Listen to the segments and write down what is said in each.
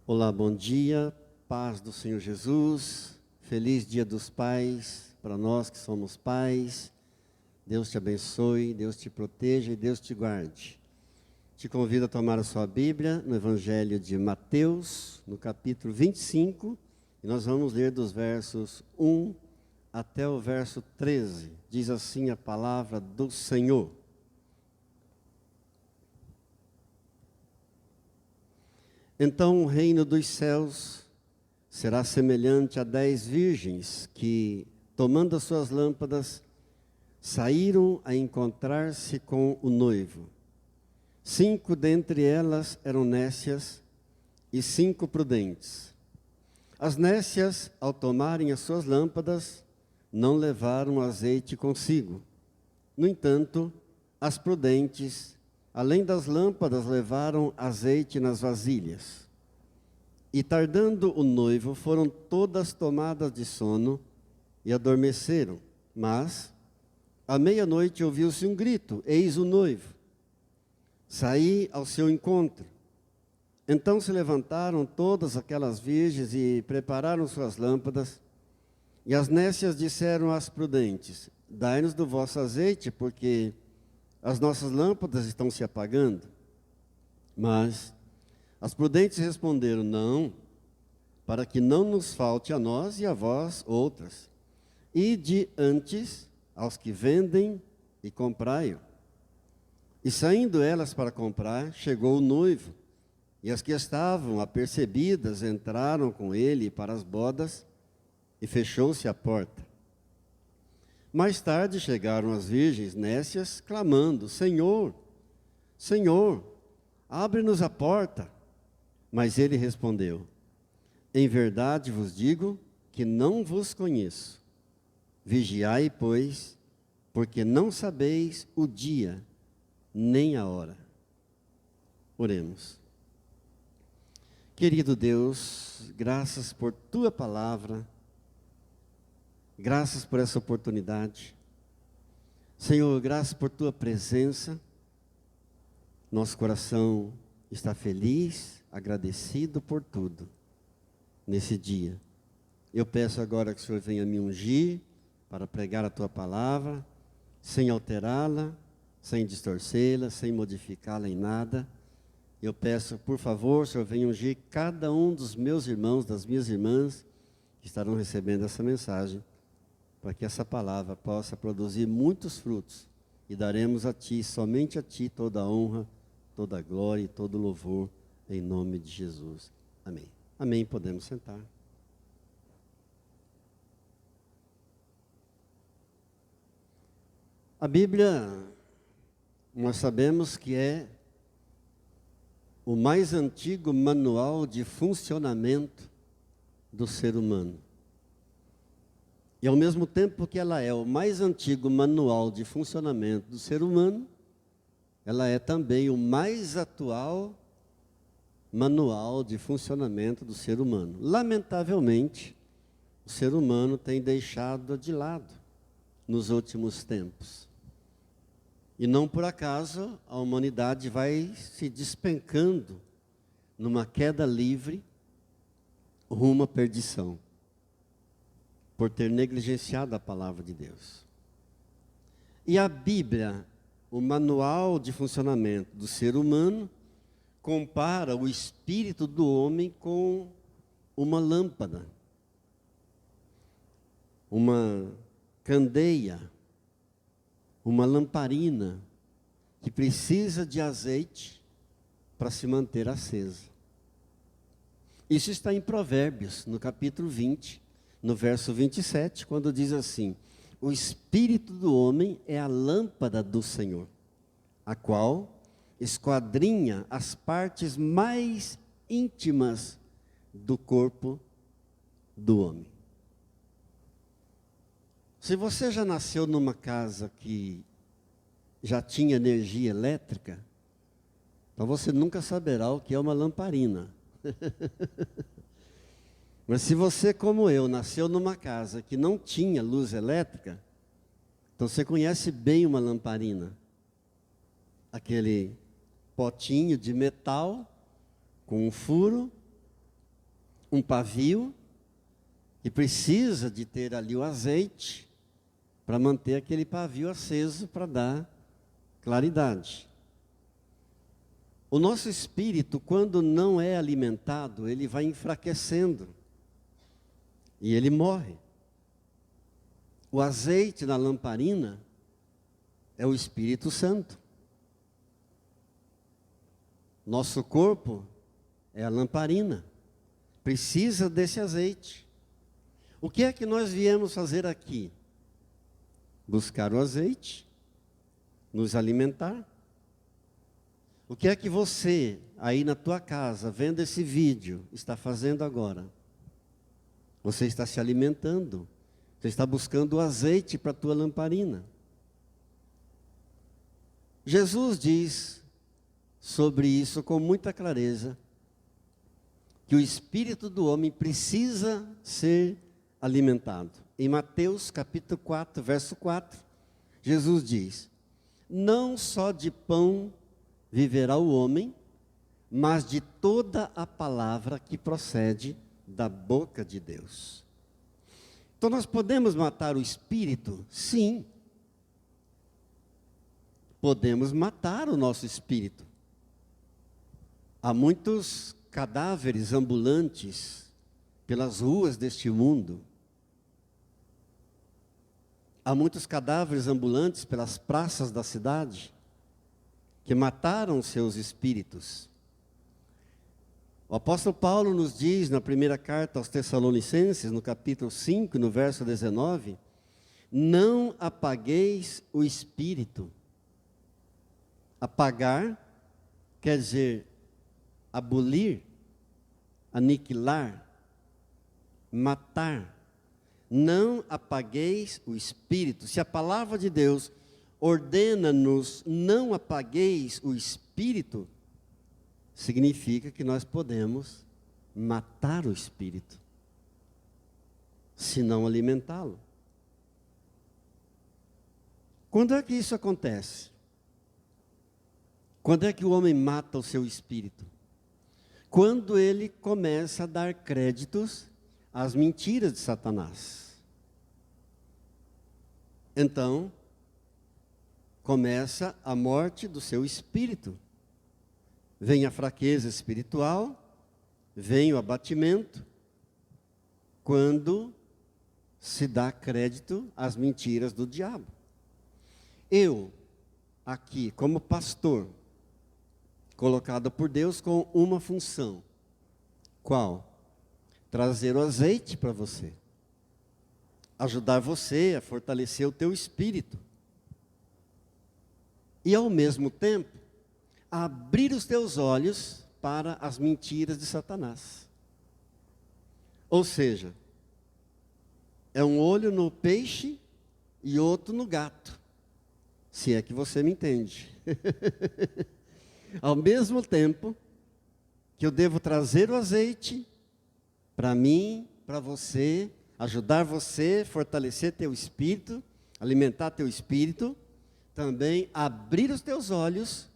Olá, bom dia, paz do Senhor Jesus, feliz Dia dos Pais para nós que somos pais. Deus te abençoe, Deus te proteja e Deus te guarde. Te convido a tomar a sua Bíblia no Evangelho de Mateus, no capítulo 25, e nós vamos ler dos versos 1 até o verso 13. Diz assim a palavra do Senhor. Então o reino dos céus será semelhante a 10 virgens que, tomando as suas lâmpadas, saíram a encontrar-se com o noivo. 5 dentre elas eram nécias e 5 prudentes. As nécias, ao tomarem as suas lâmpadas, não levaram azeite consigo. No entanto, as prudentes, além das lâmpadas, levaram azeite nas vasilhas. E tardando o noivo, foram todas tomadas de sono e adormeceram. Mas, à meia-noite, ouviu-se um grito: eis o noivo. Saí ao seu encontro. Então se levantaram todas aquelas virgens e prepararam suas lâmpadas. E as nécias disseram às prudentes: dai-nos do vosso azeite, porque as nossas lâmpadas estão se apagando. Mas as prudentes responderam: não, para que não nos falte a nós e a vós outras. Ide antes aos que vendem e comprai-o. E saindo elas para comprar, chegou o noivo, e as que estavam apercebidas entraram com ele para as bodas, e fechou-se a porta. Mais tarde chegaram as virgens nécias, clamando: Senhor, Senhor, abre-nos a porta. Mas ele respondeu: em verdade vos digo que não vos conheço. Vigiai, pois, porque não sabeis o dia nem a hora. Oremos. Querido Deus, graças por tua palavra, graças por essa oportunidade. Senhor, graças por tua presença. Nosso coração está feliz, agradecido por tudo nesse dia. Eu peço agora que o Senhor venha me ungir para pregar a tua palavra, sem alterá-la, sem distorcê-la, sem modificá-la em nada. Eu peço, por favor, Senhor, venha ungir cada um dos meus irmãos, das minhas irmãs, que estarão recebendo essa mensagem, para que essa palavra possa produzir muitos frutos, e daremos a Ti, somente a Ti, toda a honra, toda a glória e todo o louvor, em nome de Jesus. Amém. Amém, podemos sentar. A Bíblia, nós sabemos que é o mais antigo manual de funcionamento do ser humano. E ao mesmo tempo que ela é o mais antigo manual de funcionamento do ser humano, ela é também o mais atual manual de funcionamento do ser humano. Lamentavelmente, o ser humano tem deixado de lado nos últimos tempos. E não por acaso a humanidade vai se despencando numa queda livre rumo à perdição, por ter negligenciado a palavra de Deus. E a Bíblia, o manual de funcionamento do ser humano, compara o espírito do homem com uma lâmpada, uma candeia, uma lamparina que precisa de azeite para se manter acesa. Isso está em Provérbios, no capítulo 20, no verso 27, quando diz assim: o espírito do homem é a lâmpada do Senhor, a qual esquadrinha as partes mais íntimas do corpo do homem. Se você já nasceu numa casa que já tinha energia elétrica, então você nunca saberá o que é uma lamparina. Mas se você, como eu, nasceu numa casa que não tinha luz elétrica, então você conhece bem uma lamparina. Aquele potinho de metal com um furo um pavio e precisa de ter ali o azeite para manter aquele pavio aceso para dar claridade. O nosso espírito, quando não é alimentado, ele vai enfraquecendo e ele morre. O azeite na lamparina é o Espírito Santo. Nosso corpo é a lamparina, precisa desse azeite. O que é que nós viemos fazer aqui? Buscar o azeite, nos alimentar. O que é que você, aí na tua casa, vendo esse vídeo, está fazendo agora? Você está se alimentando, você está buscando o azeite para a tua lamparina. Jesus diz sobre isso com muita clareza, que o espírito do homem precisa ser alimentado. Em Mateus capítulo 4, verso 4, Jesus diz: não só de pão viverá o homem, mas de toda a palavra que procede da boca de Deus. Então nós podemos matar o espírito? Sim. Podemos matar o nosso espírito. Há muitos cadáveres ambulantes pelas ruas deste mundo. Há muitos cadáveres ambulantes pelas praças da cidade que mataram seus espíritos. O apóstolo Paulo nos diz na primeira carta aos Tessalonicenses, no capítulo 5, no verso 19, não apagueis o espírito. Apagar quer dizer abolir, aniquilar, matar. Não apagueis o espírito. Se a palavra de Deus ordena-nos não apagueis o espírito, significa que nós podemos matar o espírito, se não alimentá-lo. Quando é que isso acontece? Quando é que o homem mata o seu espírito? Quando ele começa a dar créditos às mentiras de Satanás. Então, começa a morte do seu espírito. Vem a fraqueza espiritual, vem o abatimento, quando se dá crédito às mentiras do diabo. Eu, aqui, como pastor, colocado por Deus com uma função. Qual? Trazer o azeite para você. Ajudar você a fortalecer o teu espírito. E ao mesmo tempo, abrir os teus olhos para as mentiras de Satanás. Ou seja, é um olho no peixe e outro no gato. Se é que você me entende. Ao mesmo tempo que eu devo trazer o azeite para mim, para você, ajudar você, fortalecer teu espírito, alimentar teu espírito, também abrir os teus olhos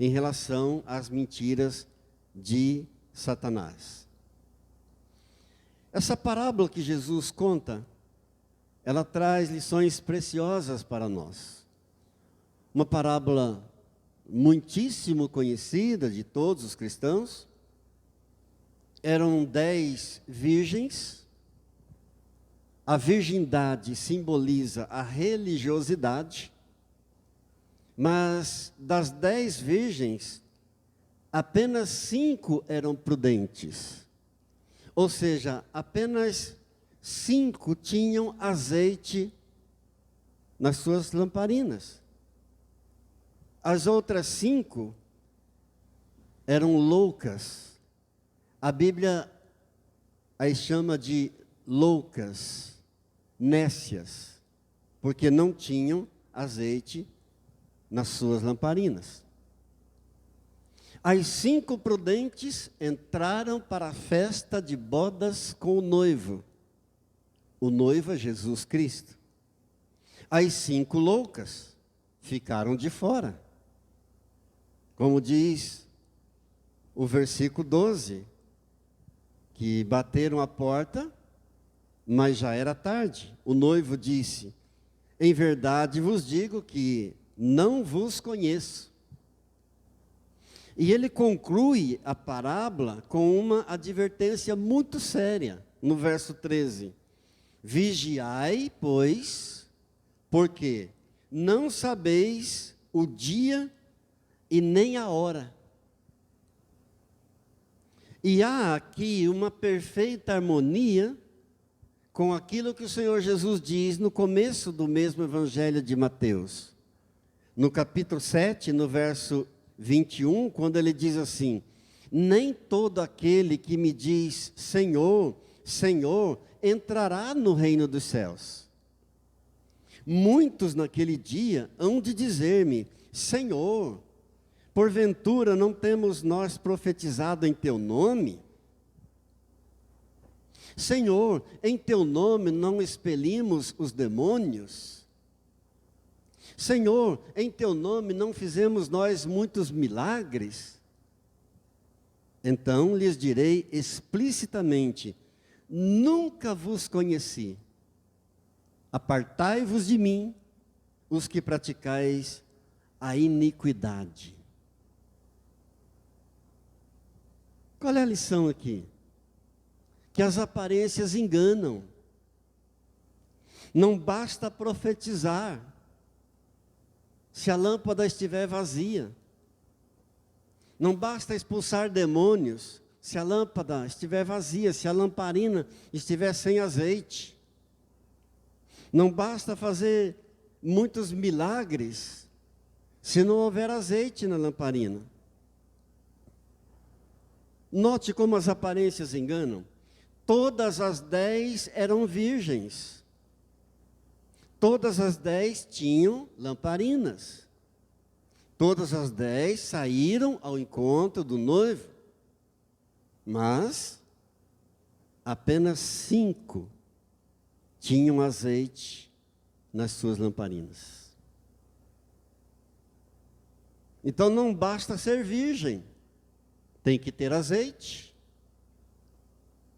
em relação às mentiras de Satanás. Essa parábola que Jesus conta, ela traz lições preciosas para nós. Uma parábola muitíssimo conhecida de todos os cristãos. Eram 10 virgens. A virgindade simboliza a religiosidade. Mas das 10 virgens, apenas 5 eram prudentes. Ou seja, apenas 5 tinham azeite nas suas lamparinas. As outras 5 eram loucas. A Bíblia as chama de loucas, nécias, porque não tinham azeite nas suas lamparinas. As 5 prudentes entraram para a festa de bodas com o noivo. O noivo é Jesus Cristo. As 5 loucas ficaram de fora. Como diz o versículo 12, que bateram a porta, mas já era tarde. O noivo disse: em verdade vos digo que não vos conheço. E ele conclui a parábola com uma advertência muito séria, no verso 13. Vigiai, pois, porque não sabeis o dia e nem a hora. E há aqui uma perfeita harmonia com aquilo que o Senhor Jesus diz no começo do mesmo Evangelho de Mateus. No capítulo 7, no verso 21, quando ele diz assim: nem todo aquele que me diz Senhor, Senhor, entrará no reino dos céus. Muitos naquele dia hão de dizer-me: Senhor, porventura não temos nós profetizado em teu nome? Senhor, em teu nome não expelimos os demônios? Senhor, em teu nome não fizemos nós muitos milagres? Então lhes direi explicitamente: nunca vos conheci. Apartai-vos de mim, os que praticais a iniquidade. Qual é a lição aqui? Que as aparências enganam. Não basta profetizar se a lâmpada estiver vazia. Não basta expulsar demônios se a lâmpada estiver vazia, se a lamparina estiver sem azeite. Não basta fazer muitos milagres se não houver azeite na lamparina. Note como as aparências enganam. Todas as 10 eram virgens. Todas as 10 tinham lamparinas. Todas as 10 saíram ao encontro do noivo. Mas apenas 5 tinham azeite nas suas lamparinas. Então não basta ser virgem, tem que ter azeite.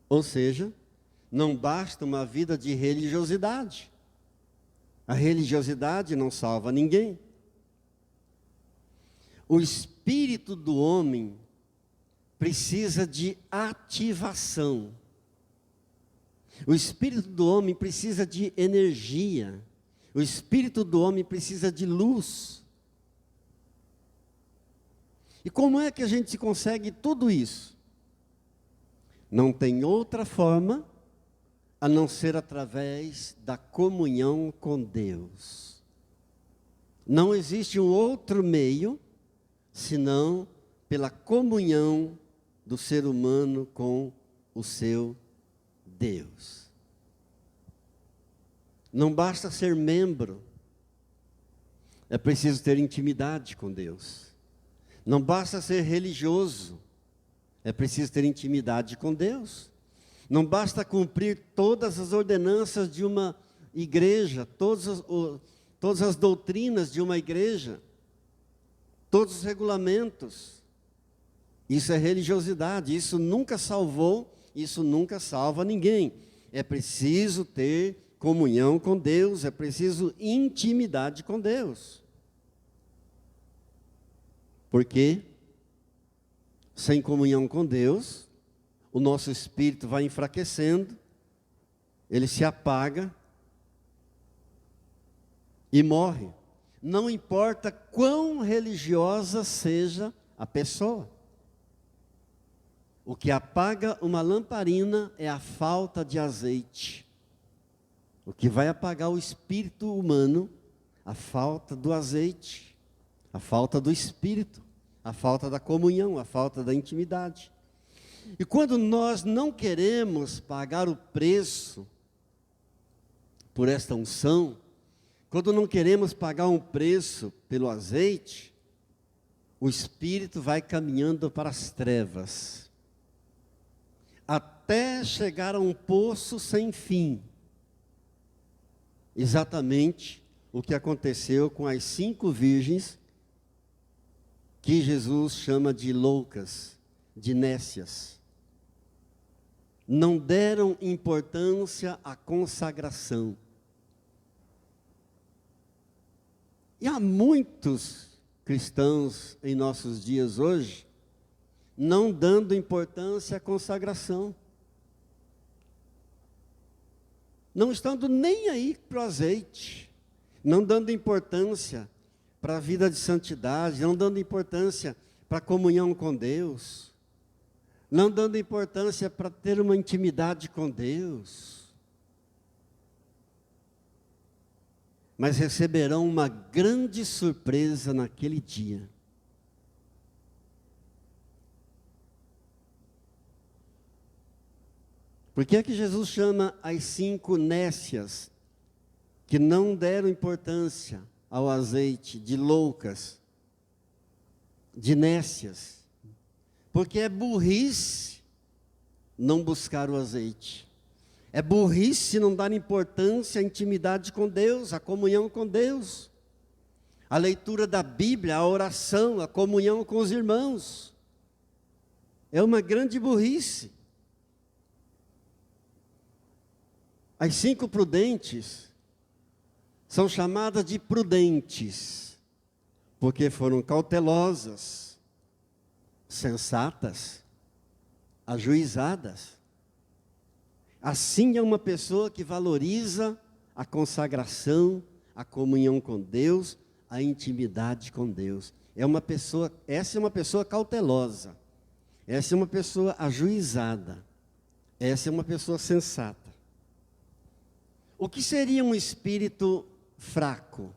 Ou seja, não basta uma vida de religiosidade. A religiosidade não salva ninguém. O espírito do homem precisa de ativação. O espírito do homem precisa de energia. O espírito do homem precisa de luz. E como é que a gente consegue tudo isso? Não tem outra forma a não ser através da comunhão com Deus. Não existe um outro meio senão pela comunhão do ser humano com o seu Deus. Não basta ser membro, é preciso ter intimidade com Deus. Não basta ser religioso, é preciso ter intimidade com Deus. Não basta cumprir todas as ordenanças de uma igreja, todas as doutrinas de uma igreja, todos os regulamentos. Isso é religiosidade, isso nunca salvou, isso nunca salva ninguém. É preciso ter comunhão com Deus, é preciso intimidade com Deus. Porque sem comunhão com Deus, o nosso espírito vai enfraquecendo, ele se apaga e morre. Não importa quão religiosa seja a pessoa. O que apaga uma lamparina é a falta de azeite. O que vai apagar o espírito humano, a falta do azeite, a falta do espírito, a falta da comunhão, a falta da intimidade. E quando nós não queremos pagar o preço por esta unção, quando não queremos pagar um preço pelo azeite, o espírito vai caminhando para as trevas, até chegar a um poço sem fim. Exatamente o que aconteceu com as 5 virgens, que Jesus chama de loucas, de nécias. não deram importância à consagração. E há muitos cristãos em nossos dias hoje, não dando importância à consagração. Não estando nem aí para o azeite, não dando importância para a vida de santidade, não dando importância para a comunhão com Deus, não dando importância para ter uma intimidade com Deus. Mas receberão uma grande surpresa naquele dia. Por que é que Jesus chama as 5 nécias, que não deram importância ao azeite, de loucas, de nécias? Porque é burrice não buscar o azeite. É burrice não dar importância à intimidade com Deus, à comunhão com Deus, a leitura da Bíblia, a oração, a comunhão com os irmãos. É uma grande burrice. As 5 prudentes são chamadas de prudentes, porque foram cautelosas, sensatas, ajuizadas. Assim é uma pessoa que valoriza a consagração, a comunhão com Deus, a intimidade com Deus. Essa é uma pessoa cautelosa, essa é uma pessoa ajuizada, essa é uma pessoa sensata. O que seria um espírito fraco?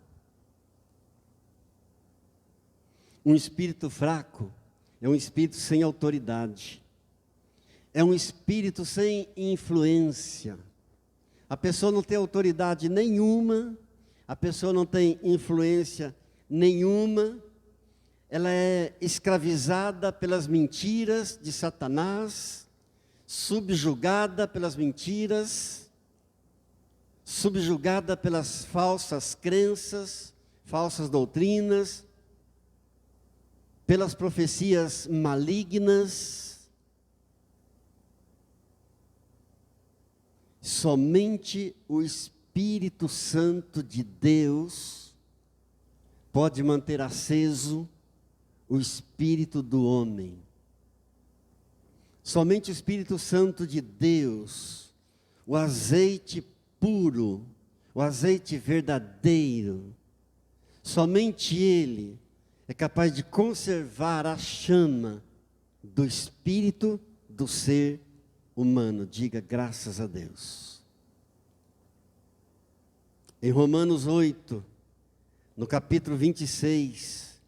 Um espírito fraco é um espírito sem autoridade. É um espírito sem influência. A pessoa não tem autoridade nenhuma, a pessoa não tem influência nenhuma, ela é escravizada pelas mentiras de Satanás, subjugada pelas mentiras, subjugada pelas falsas crenças, falsas doutrinas, pelas profecias malignas. Somente o Espírito Santo de Deus pode manter aceso o espírito do homem. Somente o Espírito Santo de Deus, o azeite puro, o azeite verdadeiro, somente Ele é capaz de conservar a chama do espírito do ser humano. Diga graças a Deus. Em Romanos 8, no capítulo 26,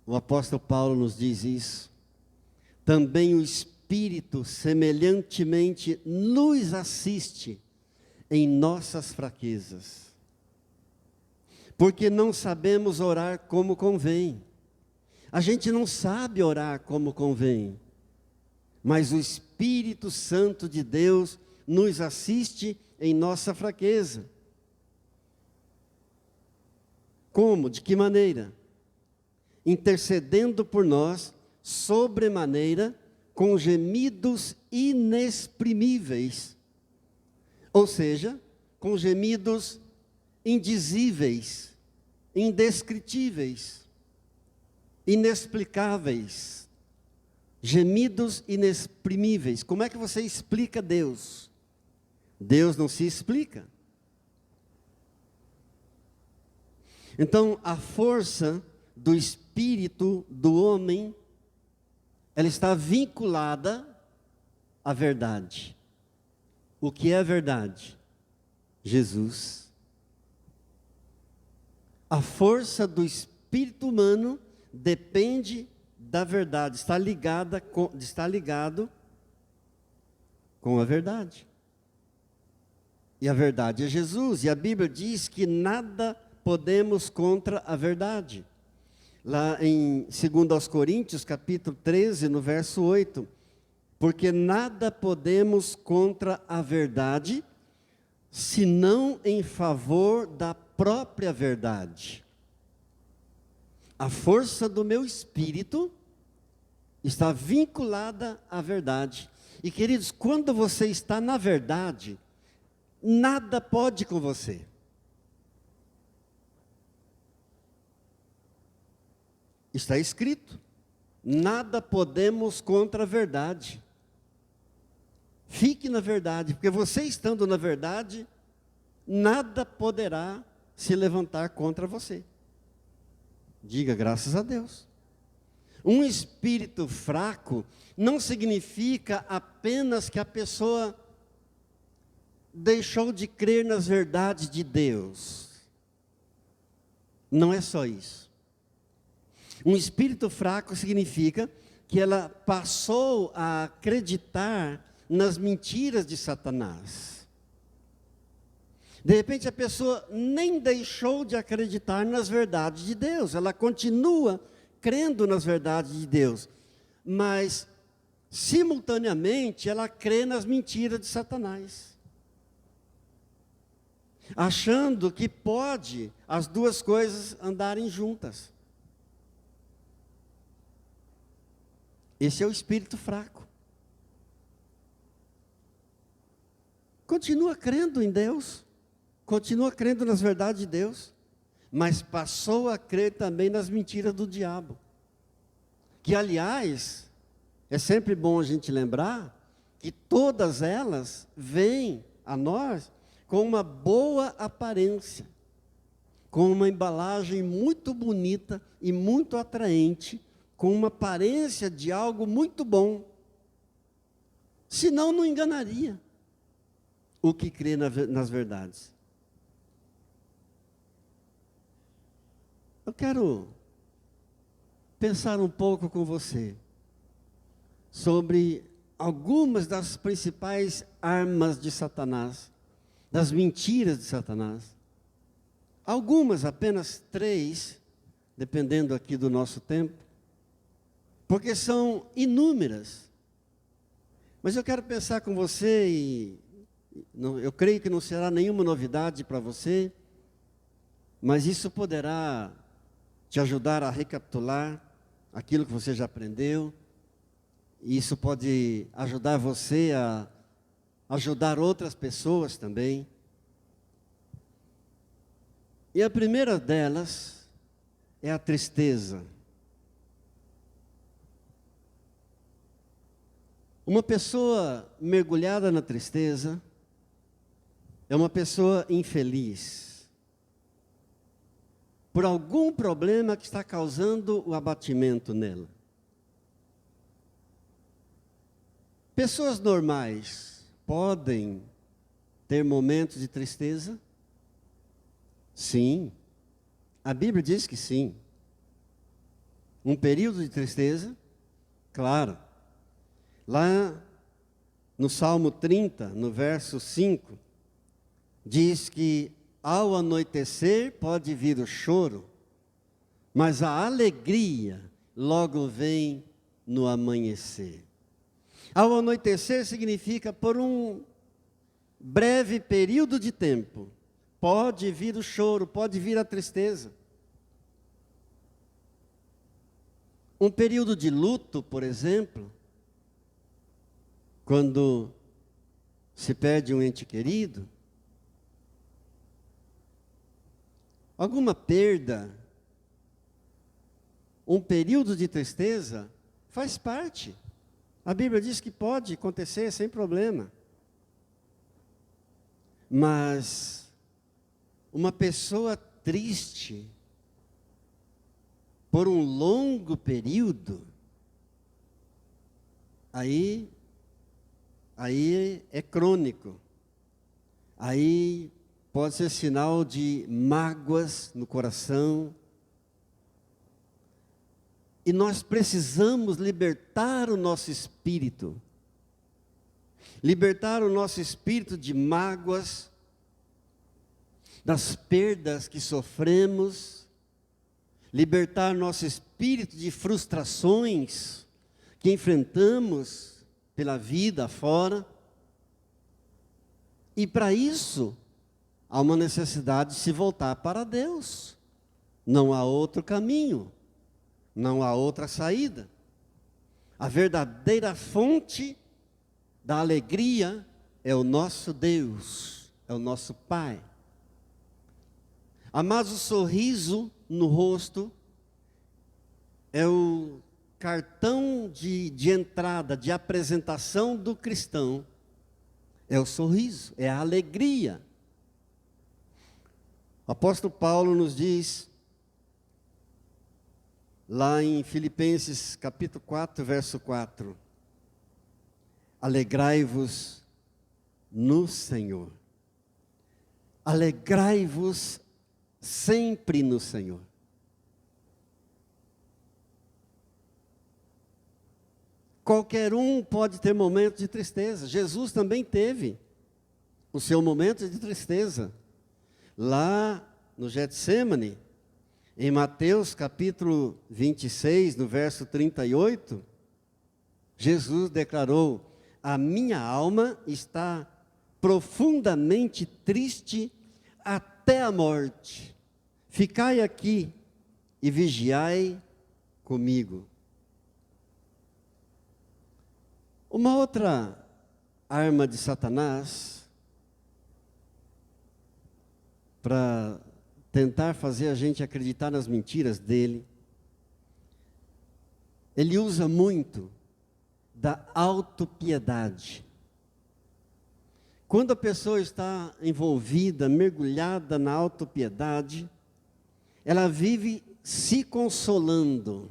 o apóstolo Paulo nos diz isso. Também o Espírito semelhantemente nos assiste em nossas fraquezas, porque não sabemos orar como convém. A gente não sabe orar como convém, mas o Espírito Santo de Deus nos assiste em nossa fraqueza. Como? De que maneira? Intercedendo por nós, sobremaneira, com gemidos inexprimíveis. Ou seja, com gemidos indizíveis, indescritíveis, inexplicáveis. Gemidos inexprimíveis. Como é que você explica Deus? Deus não se explica. Então, a força do espírito do homem, ela está vinculada à verdade. O que é a verdade? Jesus. A força do espírito humano depende da verdade, está ligado com a verdade. E a verdade é Jesus, e a Bíblia diz que nada podemos contra a verdade. Lá em 2 Coríntios, capítulo 13, no verso 8, porque nada podemos contra a verdade, senão em favor da própria verdade. A força do meu espírito está vinculada à verdade. E queridos, quando você está na verdade, nada pode com você. Está escrito: nada podemos contra a verdade. Fique na verdade, porque você estando na verdade, nada poderá se levantar contra você. Diga graças a Deus. Um espírito fraco não significa apenas que a pessoa deixou de crer nas verdades de Deus. Não é só isso. Um espírito fraco significa que ela passou a acreditar nas mentiras de Satanás. De repente a pessoa nem deixou de acreditar nas verdades de Deus, ela continua crendo nas verdades de Deus, mas simultaneamente ela crê nas mentiras de Satanás, achando que pode as duas coisas andarem juntas. Esse é o espírito fraco. Continua crendo em Deus, continua crendo nas verdades de Deus, mas passou a crer também nas mentiras do diabo. Que, aliás, é sempre bom a gente lembrar que todas elas vêm a nós com uma boa aparência, com uma embalagem muito bonita e muito atraente, com uma aparência de algo muito bom. Senão não enganaria o que crê nas verdades. Eu quero pensar um pouco com você sobre algumas das principais armas de Satanás, das mentiras de Satanás. Algumas, apenas 3, dependendo aqui do nosso tempo, porque são inúmeras. Mas eu quero pensar com você e eu creio que não será nenhuma novidade para você, mas isso poderá te ajudar a recapitular aquilo que você já aprendeu, e isso pode ajudar você a ajudar outras pessoas também. E a primeira delas é a tristeza. Uma pessoa mergulhada na tristeza é uma pessoa infeliz, por algum problema que está causando o abatimento nela. Pessoas normais podem ter momentos de tristeza? Sim, a Bíblia diz que sim. Um período de tristeza? Claro. Lá no Salmo 30, no verso 5, diz que ao anoitecer pode vir o choro, mas a alegria logo vem no amanhecer. Ao anoitecer significa por um breve período de tempo, pode vir o choro, pode vir a tristeza. Um período de luto, por exemplo, quando se perde um ente querido, alguma perda, um período de tristeza, faz parte. A Bíblia diz que pode acontecer sem problema. Mas uma pessoa triste por um longo período, aí é crônico. Aí pode ser sinal de mágoas no coração. E nós precisamos libertar o nosso espírito. Libertar o nosso espírito de mágoas, das perdas que sofremos. Libertar nosso espírito de frustrações que enfrentamos pela vida afora. E para isso, há uma necessidade de se voltar para Deus. Não há outro caminho, não há outra saída. A verdadeira fonte da alegria é o nosso Deus, é o nosso Pai. Mas o sorriso no rosto é o cartão de entrada, de apresentação do cristão. É o sorriso, é a alegria. O apóstolo Paulo nos diz, lá em Filipenses capítulo 4, verso 4, alegrai-vos no Senhor. Alegrai-vos sempre no Senhor. Qualquer um pode ter momentos de tristeza. Jesus também teve o seu momento de tristeza. Lá no Getsêmani, em Mateus capítulo 26, no verso 38, Jesus declarou: a minha alma está profundamente triste até a morte. Ficai aqui e vigiai comigo. Uma outra arma de Satanás para tentar fazer a gente acreditar nas mentiras dele, ele usa muito da autopiedade. Quando a pessoa está envolvida, mergulhada na autopiedade, ela vive se consolando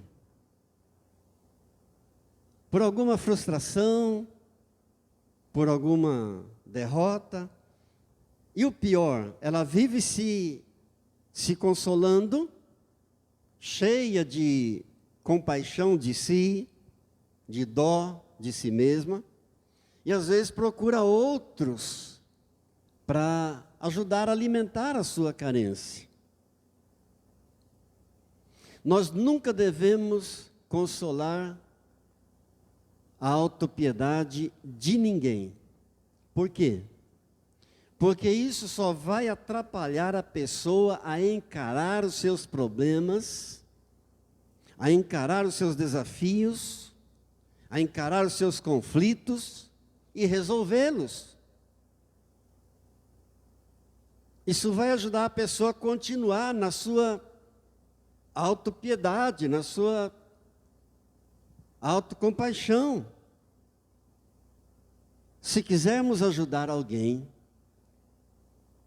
por alguma frustração, por alguma derrota. E o pior, ela vive se consolando, cheia de compaixão de si, de dó de si mesma, e às vezes procura outros para ajudar a alimentar a sua carência. Nós nunca devemos consolar a autopiedade de ninguém. Por quê? Porque isso só vai atrapalhar a pessoa a encarar os seus problemas, a encarar os seus desafios, a encarar os seus conflitos e resolvê-los. Isso vai ajudar a pessoa a continuar na sua autopiedade, na sua autocompaixão. Se quisermos ajudar alguém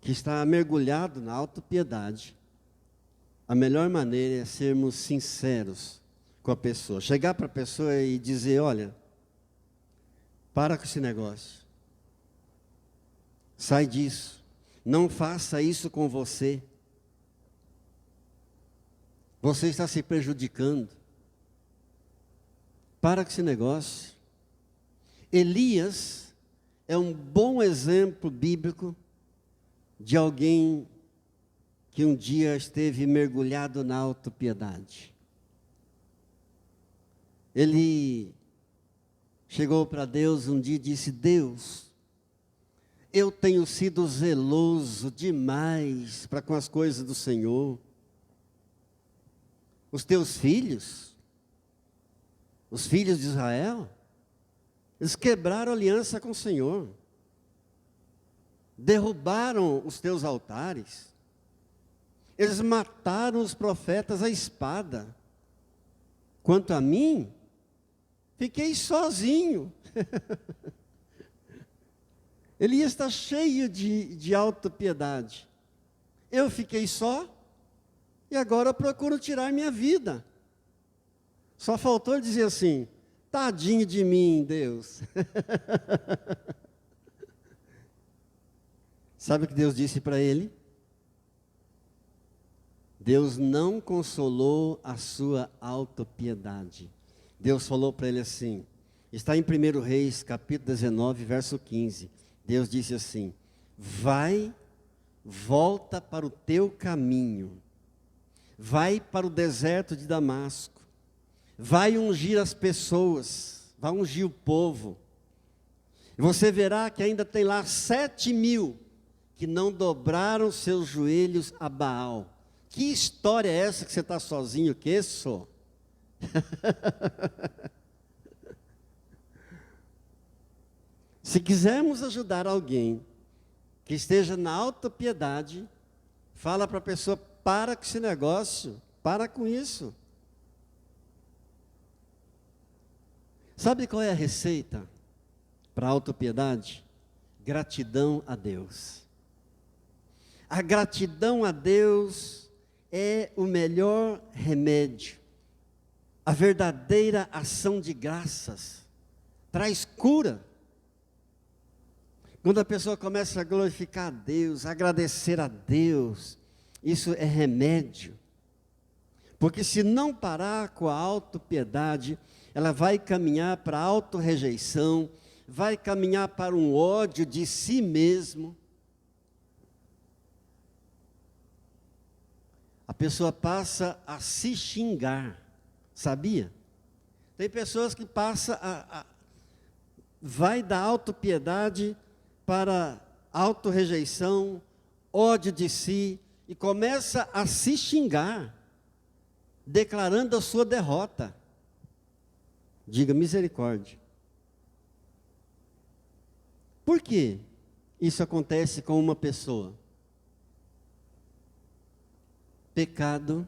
que está mergulhado na autopiedade, a melhor maneira é sermos sinceros com a pessoa. Chegar para a pessoa e dizer: olha, para com esse negócio. Sai disso. Não faça isso com você. Você está se prejudicando. Para com esse negócio. Elias é um bom exemplo bíblico de alguém que um dia esteve mergulhado na autopiedade. Ele chegou para Deus um dia e disse: Deus, eu tenho sido zeloso demais para com as coisas do Senhor. Os teus filhos, os filhos de Israel, eles quebraram a aliança com o Senhor. Derrubaram os teus altares. Eles mataram os profetas à espada. Quanto a mim, fiquei sozinho. Elias está cheio de autopiedade. Eu fiquei só e agora procuro tirar minha vida. Só faltou ele dizer assim: tadinho de mim, Deus. Sabe o que Deus disse para ele? Deus não consolou a sua autopiedade. Deus falou para ele assim, está em 1 Reis, capítulo 19, verso 15. Deus disse assim: vai, volta para o teu caminho, vai para o deserto de Damasco, vai ungir as pessoas, vai ungir o povo. E você verá que ainda tem lá 7.000 que não dobraram seus joelhos a Baal. Que história é essa que você está sozinho, que isso? Se quisermos ajudar alguém que esteja na autopiedade, fala para a pessoa: para com esse negócio, para com isso. Sabe qual é a receita para a autopiedade? Gratidão a Deus. A gratidão a Deus é o melhor remédio. A verdadeira ação de graças traz cura. Quando a pessoa começa a glorificar a Deus, a agradecer a Deus, isso é remédio. Porque se não parar com a autopiedade, ela vai caminhar para a autorrejeição, vai caminhar para um ódio de si mesmo. A pessoa passa a se xingar, sabia? Tem pessoas que passam vai da autopiedade para autorrejeição, ódio de si, e começa a se xingar, declarando a sua derrota. Diga misericórdia. Por que isso acontece com uma pessoa? Pecado,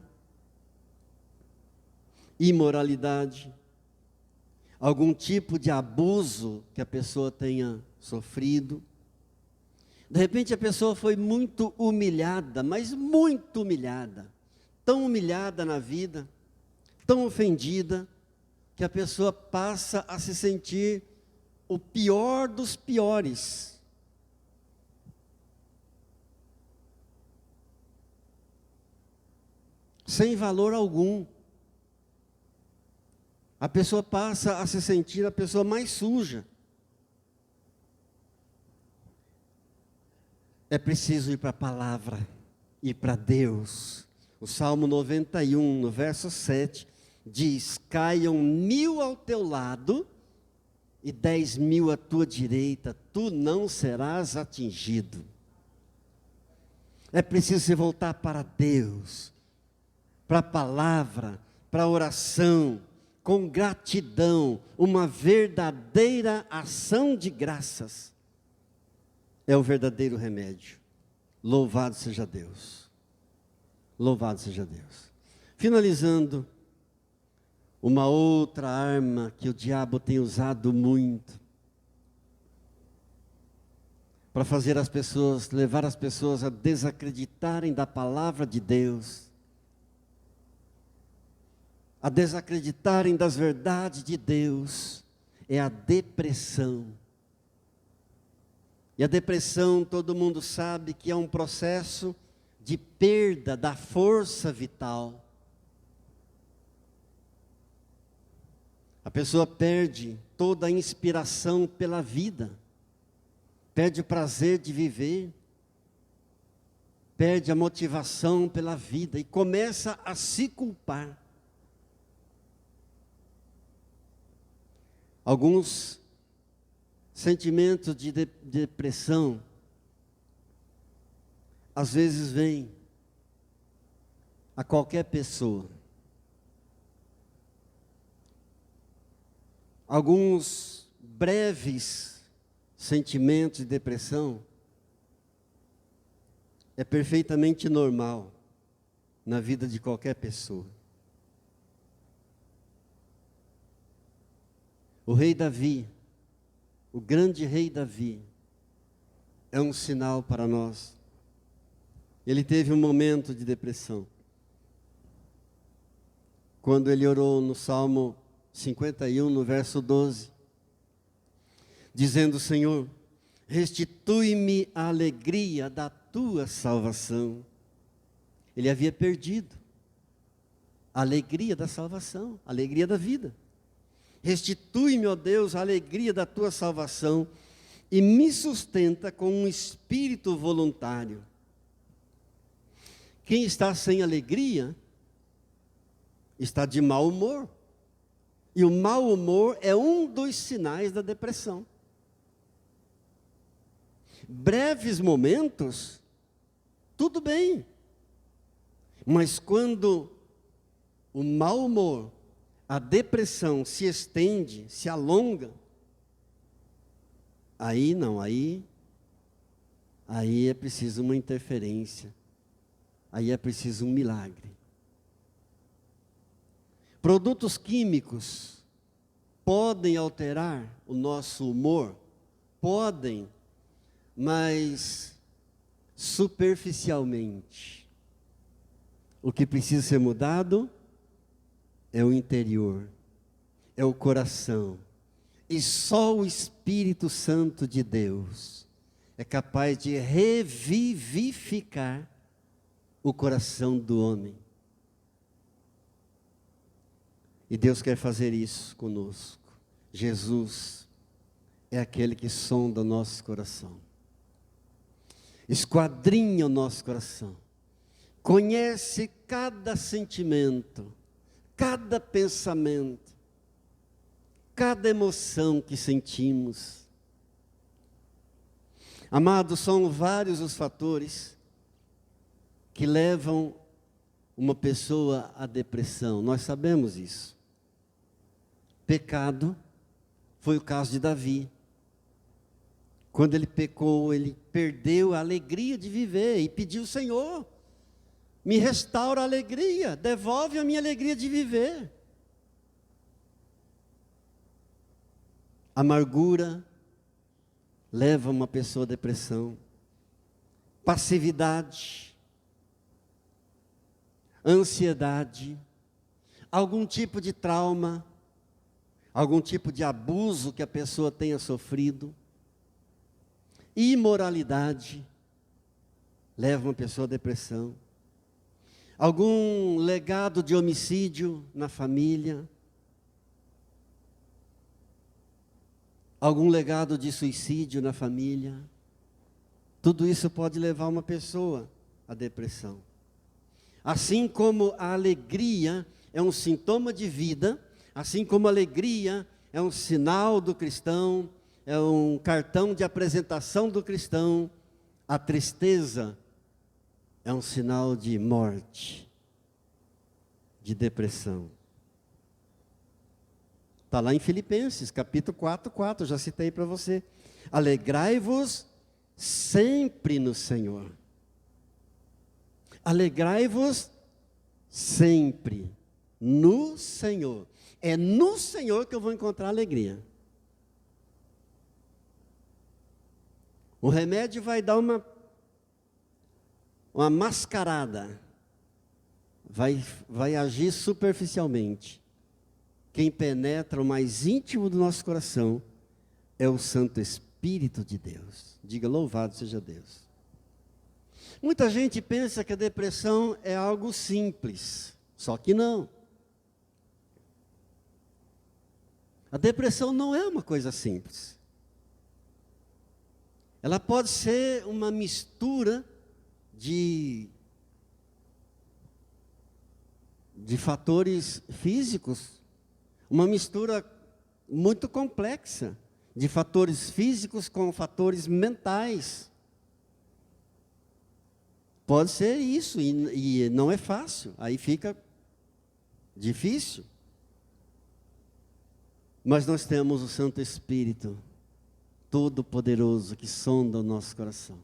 imoralidade, algum tipo de abuso que a pessoa tenha sofrido. De repente a pessoa foi muito humilhada, mas muito humilhada, tão humilhada na vida, tão ofendida, que a pessoa passa a se sentir o pior dos piores. Sem valor algum. A pessoa passa a se sentir a pessoa mais suja. É preciso ir para a palavra, ir para Deus. O Salmo 91, no verso 7, diz: caiam 1000 ao teu lado e 10.000 à tua direita, tu não serás atingido. É preciso se voltar para Deus, para a palavra, para a oração, com gratidão, uma verdadeira ação de graças. É o verdadeiro remédio. Louvado seja Deus. Louvado seja Deus. Finalizando, uma outra arma que o diabo tem usado muito para fazer as pessoas, levar as pessoas a desacreditarem da palavra de Deus, a desacreditarem das verdades de Deus, é a depressão. E a depressão, todo mundo sabe que é um processo de perda da força vital. A pessoa perde toda a inspiração pela vida, perde o prazer de viver, perde a motivação pela vida e começa a se culpar. Alguns sentimentos de depressão, às vezes vêm a qualquer pessoa. Alguns breves sentimentos de depressão é perfeitamente normal na vida de qualquer pessoa. O rei Davi, o grande rei Davi, é um sinal para nós. Ele teve um momento de depressão, quando ele orou no Salmo 51, no verso 12, dizendo: Senhor, restitui-me a alegria da tua salvação. Ele havia perdido a alegria da salvação, a alegria da vida. Restitui-me, ó Deus, a alegria da tua salvação e me sustenta com um espírito voluntário. Quem está sem alegria está de mau humor. E o mau humor é um dos sinais da depressão. Breves momentos, tudo bem. Mas quando o mau humor, a depressão se estende, se alonga, Aí não, aí é preciso uma interferência. Aí é preciso um milagre. Produtos químicos podem alterar o nosso humor? Podem, mas superficialmente. O que precisa ser mudado é o interior, é o coração. E só o Espírito Santo de Deus é capaz de revivificar o coração do homem. E Deus quer fazer isso conosco. Jesus é aquele que sonda o nosso coração, esquadrinha o nosso coração, conhece cada sentimento, cada pensamento, cada emoção que sentimos. Amados, são vários os fatores que levam uma pessoa à depressão. Nós sabemos isso. Pecado foi o caso de Davi. Quando ele pecou, ele perdeu a alegria de viver e pediu: Senhor, me restaura a alegria, devolve a minha alegria de viver. Amargura leva uma pessoa à depressão. Passividade, ansiedade, algum tipo de trauma, algum tipo de abuso que a pessoa tenha sofrido, imoralidade, leva uma pessoa à depressão. Algum legado de homicídio na família, algum legado de suicídio na família, tudo isso pode levar uma pessoa à depressão. Assim como a alegria é um sintoma de vida, assim como a alegria é um sinal do cristão, é um cartão de apresentação do cristão, a tristeza é um sinal de morte, de depressão. Está lá em Filipenses, capítulo 4:4, já citei para você. Alegrai-vos sempre no Senhor. Alegrai-vos sempre no Senhor. É no Senhor que eu vou encontrar alegria. O remédio vai dar uma mascarada. Vai agir superficialmente. Quem penetra o mais íntimo do nosso coração é o Santo Espírito de Deus. Diga: louvado seja Deus. Muita gente pensa que a depressão é algo simples, só que não. A depressão não é uma coisa simples. Ela pode ser uma mistura de fatores físicos, uma mistura muito complexa de fatores físicos com fatores mentais. Pode ser isso, e não é fácil, aí fica difícil. Mas nós temos o Santo Espírito, Todo-Poderoso, que sonda o nosso coração.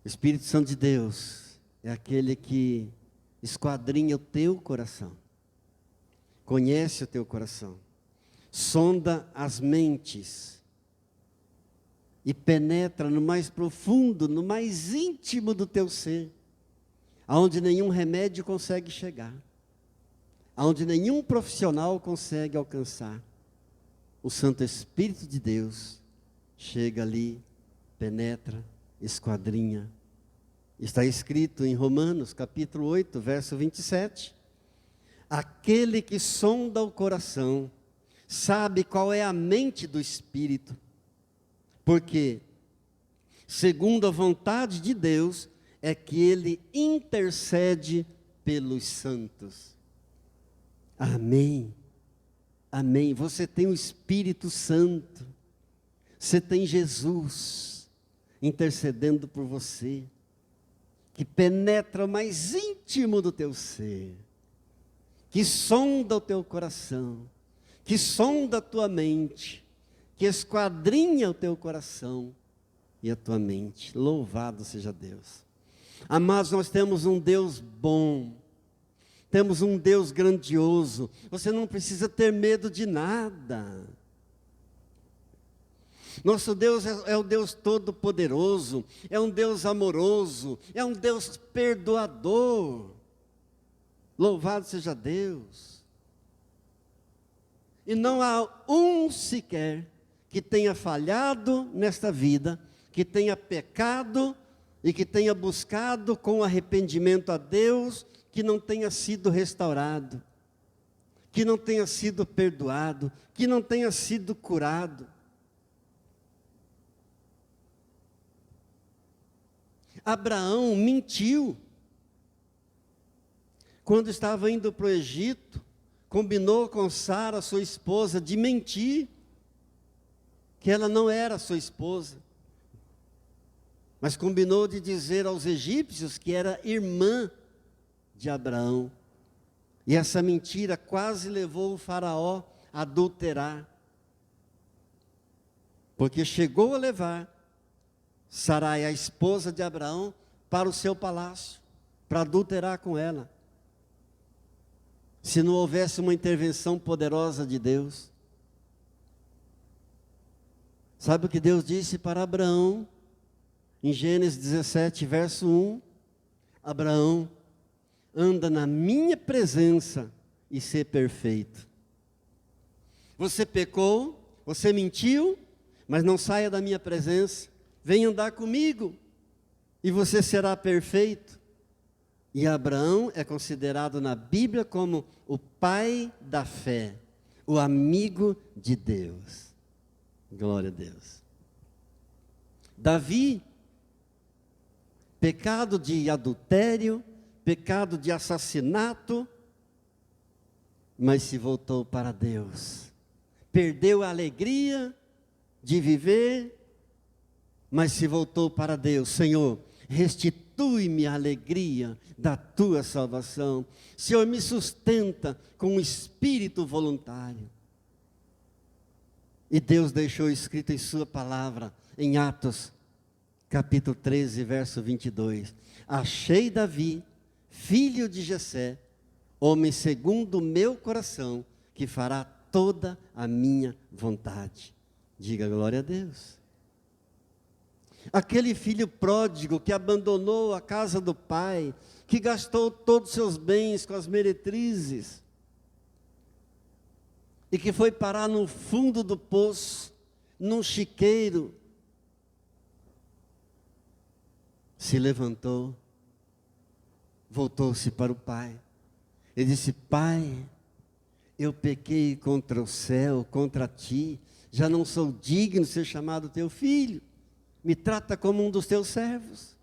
O Espírito Santo de Deus é aquele que esquadrinha o teu coração, conhece o teu coração, sonda as mentes e penetra no mais profundo, no mais íntimo do teu ser, aonde nenhum remédio consegue chegar, aonde nenhum profissional consegue alcançar. O Santo Espírito de Deus chega ali, penetra, esquadrinha. Está escrito em Romanos, capítulo 8, verso 27. Aquele que sonda o coração, sabe qual é a mente do Espírito, porque, segundo a vontade de Deus, é que Ele intercede pelos santos. Amém. Amém. Você tem o Espírito Santo. Você tem Jesus intercedendo por você, que penetra o mais íntimo do teu ser, que sonda o teu coração, que sonda a tua mente, que esquadrinha o teu coração e a tua mente. Louvado seja Deus. Amados, nós temos um Deus bom, temos um Deus grandioso. Você não precisa ter medo de nada. Nosso Deus é o Deus todo-poderoso, é um Deus amoroso, é um Deus perdoador. Louvado seja Deus. E não há um sequer que tenha falhado nesta vida, que tenha pecado e que tenha buscado com arrependimento a Deus, que não tenha sido restaurado, que não tenha sido perdoado, que não tenha sido curado. Abraão mentiu. Quando estava indo para o Egito, combinou com Sara, sua esposa, de mentir, que ela não era sua esposa. Mas combinou de dizer aos egípcios que era irmã de Abraão. E essa mentira quase levou o faraó a adulterar. Porque chegou a levar Sarai, a esposa de Abraão, para o seu palácio, para adulterar com ela. Se não houvesse uma intervenção poderosa de Deus. Sabe o que Deus disse para Abraão? Em Gênesis 17, verso 1. Abraão, anda na minha presença e ser perfeito. Você pecou, você mentiu, mas não saia da minha presença. Vem andar comigo e você será perfeito. E Abraão é considerado na Bíblia como o pai da fé, o amigo de Deus. Glória a Deus. Davi, pecado de adultério, pecado de assassinato, mas se voltou para Deus. Perdeu a alegria de viver, mas se voltou para Deus. Senhor, restitui-me a alegria da tua salvação. Senhor, me sustenta com um espírito voluntário. E Deus deixou escrito em sua palavra, em Atos, capítulo 13, verso 22. Achei Davi, filho de Jessé, homem segundo o meu coração, que fará toda a minha vontade. Diga glória a Deus. Aquele filho pródigo que abandonou a casa do pai, que gastou todos os seus bens com as meretrizes, e que foi parar no fundo do poço, num chiqueiro, se levantou, voltou-se para o pai, e disse: Pai, eu pequei contra o céu, contra ti, já não sou digno de ser chamado teu filho. Me trata como um dos teus servos.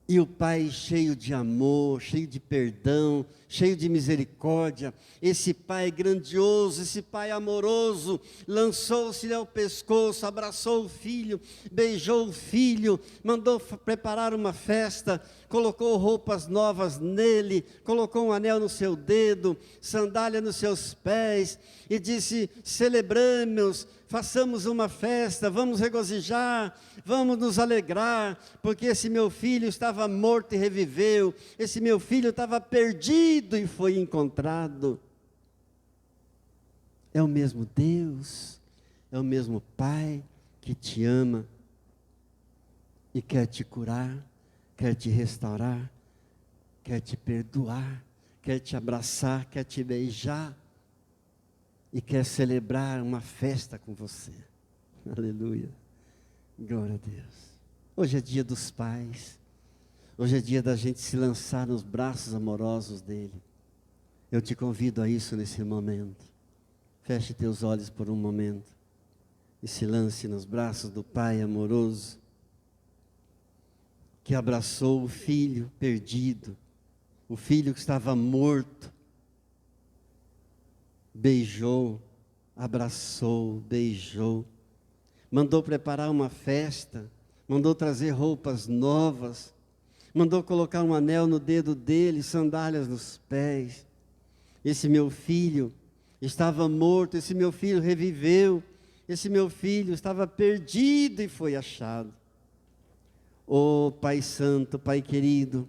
E o pai, cheio de amor, cheio de perdão, cheio de misericórdia, esse pai grandioso, esse pai amoroso, lançou-se-lhe ao pescoço, abraçou o filho, beijou o filho, mandou preparar uma festa, colocou roupas novas nele, colocou um anel no seu dedo, sandália nos seus pés, e disse: celebramos, façamos uma festa, vamos regozijar, vamos nos alegrar, porque esse meu filho estava morto e reviveu, esse meu filho estava perdido e foi encontrado. É o mesmo Deus, é o mesmo Pai que te ama e quer te curar, quer te restaurar, quer te perdoar, quer te abraçar, quer te beijar e quer celebrar uma festa com você. Aleluia. Glória a Deus. Hoje é dia dos pais. Hoje é dia da gente se lançar nos braços amorosos dele. Eu te convido a isso nesse momento. Feche teus olhos por um momento e se lance nos braços do Pai amoroso, que abraçou o filho perdido, o filho que estava morto, beijou, abraçou, beijou, mandou preparar uma festa, mandou trazer roupas novas, mandou colocar um anel no dedo dele, sandálias nos pés. Esse meu filho estava morto, esse meu filho reviveu, esse meu filho estava perdido e foi achado. Oh, Pai Santo, Pai querido,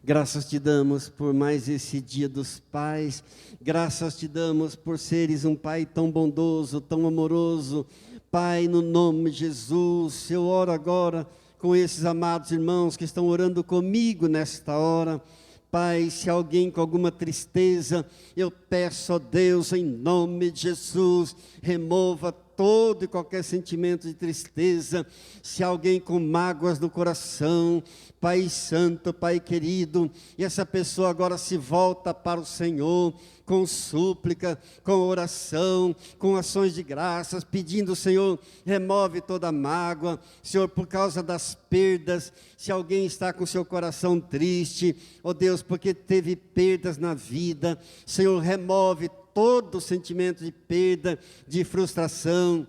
graças te damos por mais esse dia dos pais, graças te damos por seres um Pai tão bondoso, tão amoroso. Pai, no nome de Jesus, eu oro agora com esses amados irmãos que estão orando comigo nesta hora. Pai, se alguém com alguma tristeza, eu peço a Deus, em nome de Jesus, remova todo e qualquer sentimento de tristeza. Se alguém com mágoas no coração, Pai Santo, Pai querido, e essa pessoa agora se volta para o Senhor, com súplica, com oração, com ações de graças, pedindo, Senhor, remove toda mágoa, Senhor, por causa das perdas. Se alguém está com seu coração triste, ó Deus, porque teve perdas na vida, Senhor, remove todo sentimento de perda, de frustração,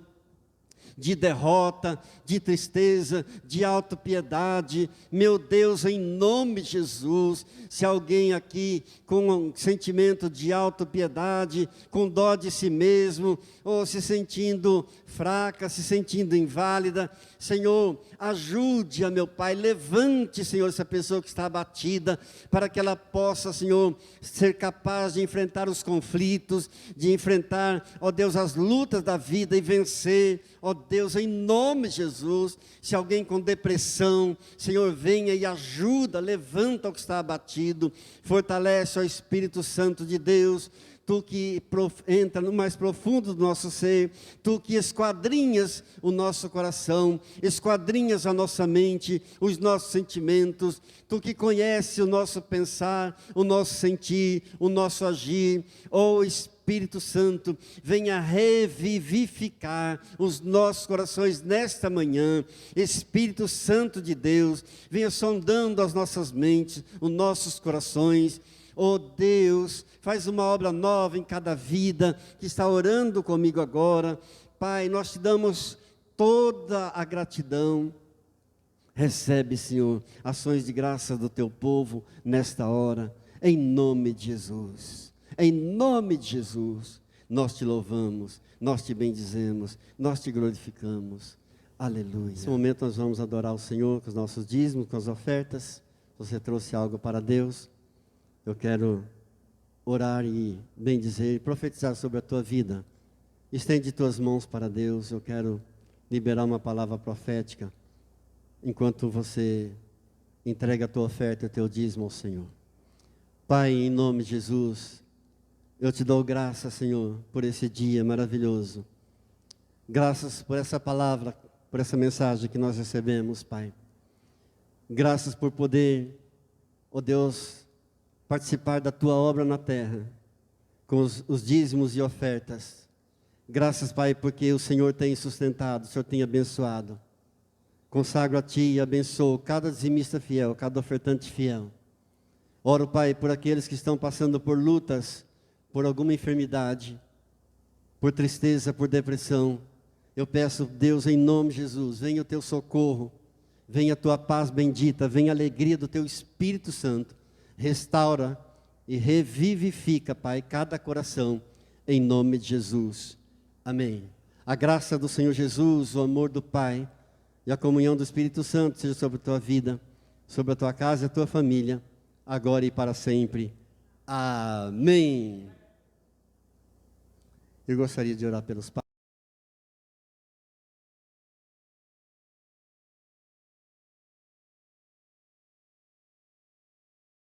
de derrota, de tristeza, de autopiedade. Meu Deus, em nome de Jesus, se alguém aqui com um sentimento de autopiedade, com dó de si mesmo, ou se sentindo fraca, se sentindo inválida, Senhor, ajude a meu Pai, levante, Senhor, essa pessoa que está abatida, para que ela possa, Senhor, ser capaz de enfrentar os conflitos, de enfrentar, ó Deus, as lutas da vida e vencer, ó Deus, em nome de Jesus. Se alguém com depressão, Senhor, venha e ajuda, levanta o que está abatido, fortalece o Espírito Santo de Deus. Tu que entra no mais profundo do nosso ser, Tu que esquadrinhas o nosso coração, esquadrinhas a nossa mente, os nossos sentimentos, Tu que conhece o nosso pensar, o nosso sentir, o nosso agir, ó Espírito Santo, venha revivificar os nossos corações nesta manhã. Espírito Santo de Deus, venha sondando as nossas mentes, os nossos corações. Oh Deus, faz uma obra nova em cada vida que está orando comigo agora. Pai, nós te damos toda a gratidão. Recebe, Senhor, ações de graça do teu povo nesta hora, em nome de Jesus. Em nome de Jesus, nós te louvamos, nós te bendizemos, nós te glorificamos. Aleluia. Nesse momento nós vamos adorar o Senhor com os nossos dízimos, com as ofertas. Você trouxe algo para Deus? Eu quero orar e bendizer, profetizar sobre a tua vida. Estende tuas mãos para Deus. Eu quero liberar uma palavra profética, enquanto você entrega a tua oferta e o teu dízimo ao Senhor. Pai, em nome de Jesus, eu te dou graças, Senhor, por esse dia maravilhoso. Graças por essa palavra, por essa mensagem que nós recebemos, Pai. Graças por poder, ó Deus, participar da tua obra na terra, com os dízimos e ofertas. Graças, Pai, porque o Senhor tem sustentado, o Senhor tem abençoado. Consagro a Ti e abençoo cada dizimista fiel, cada ofertante fiel. Oro, Pai, por aqueles que estão passando por lutas, por alguma enfermidade, por tristeza, por depressão. Eu peço, Deus, em nome de Jesus, venha o Teu socorro, venha a Tua paz bendita, venha a alegria do Teu Espírito Santo. Restaura e revivifica, Pai, cada coração, em nome de Jesus. Amém. A graça do Senhor Jesus, o amor do Pai e a comunhão do Espírito Santo seja sobre a tua vida, sobre a tua casa e a tua família, agora e para sempre. Amém. Eu gostaria de orar pelos pais.